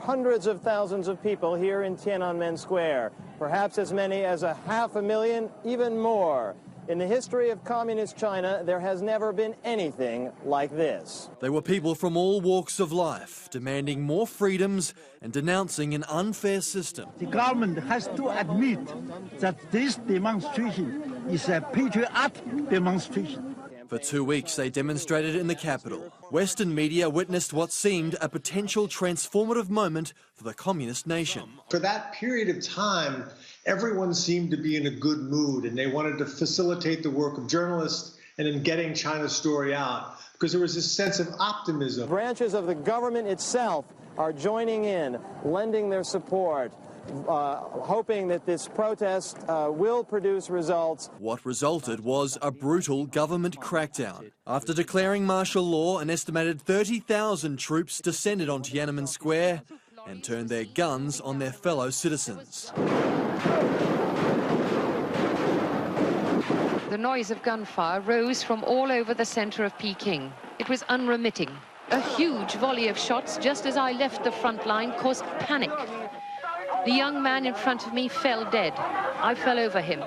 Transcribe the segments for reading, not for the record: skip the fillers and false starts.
hundreds of thousands of people here in Tiananmen Square, perhaps as many as 500,000, even more. In the history of communist China, there has never been anything like this. They were people from all walks of life, demanding more freedoms and denouncing an unfair system. The government has to admit that this demonstration is a patriotic demonstration. For 2 weeks, they demonstrated in the capital. Western media witnessed what seemed a potential transformative moment for the communist nation. For that period of time, everyone seemed to be in a good mood, and they wanted to facilitate the work of journalists and in getting China's story out, because there was this sense of optimism. Branches of the government itself are joining in, lending their support, hoping that this protest will produce results. What resulted was a brutal government crackdown. After declaring martial law, an estimated 30,000 troops descended on Tiananmen Square and turned their guns on their fellow citizens. The noise of gunfire rose from all over the center of Peking. It was unremitting. A huge volley of shots just as I left the front line caused panic. The young man in front of me fell dead. I fell over him.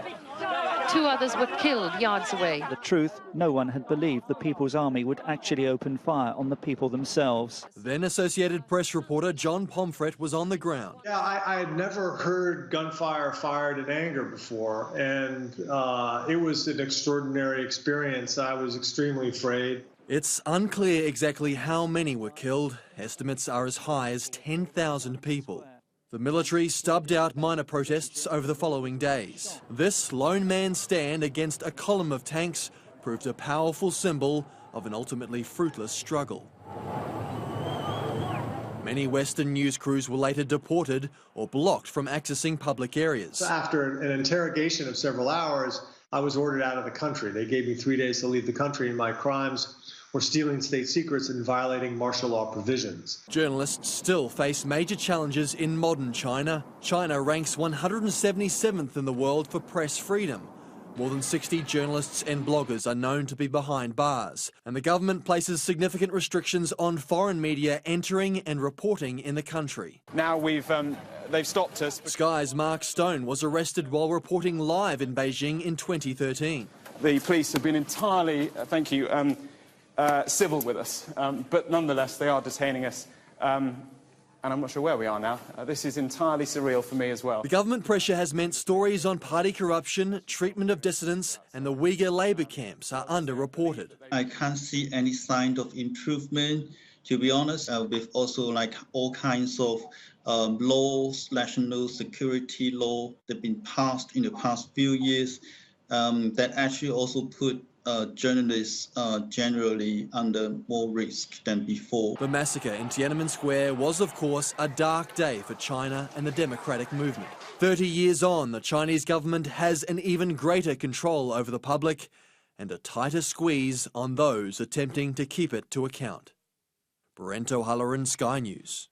2 others were killed yards away. The truth, no one had believed the People's Army would actually open fire on the people themselves. Then Associated Press reporter John Pomfret was on the ground. Yeah, I had never heard gunfire fired in anger before, and it was an extraordinary experience. I was extremely afraid. It's unclear exactly how many were killed. Estimates are as high as 10,000 people. The military stubbed out minor protests over the following days. This lone man's stand against a column of tanks proved a powerful symbol of an ultimately fruitless struggle. Many Western news crews were later deported or blocked from accessing public areas. After an interrogation of several hours, I was ordered out of the country. They gave me 3 days to leave the country, and my crimes were stealing state secrets and violating martial law provisions. Journalists still face major challenges in modern China. China ranks 177th in the world for press freedom. More than 60 journalists and bloggers are known to be behind bars, and the government places significant restrictions on foreign media entering and reporting in the country. Now they've stopped us. Sky's Mark Stone was arrested while reporting live in Beijing in 2013. The police have been entirely, civil with us, but nonetheless they are detaining us, and I'm not sure where we are now. This is entirely surreal for me as well. The government pressure has meant stories on party corruption, treatment of dissidents and the Uyghur labour camps are underreported. I can't see any sign of improvement, to be honest, with also all kinds of laws, national security law that have been passed in the past few years that actually also put journalists generally under more risk than before. The massacre in Tiananmen Square was, of course, a dark day for China and the democratic movement. 30 years on, the Chinese government has an even greater control over the public and a tighter squeeze on those attempting to keep it to account. Brent O'Halloran, Sky News.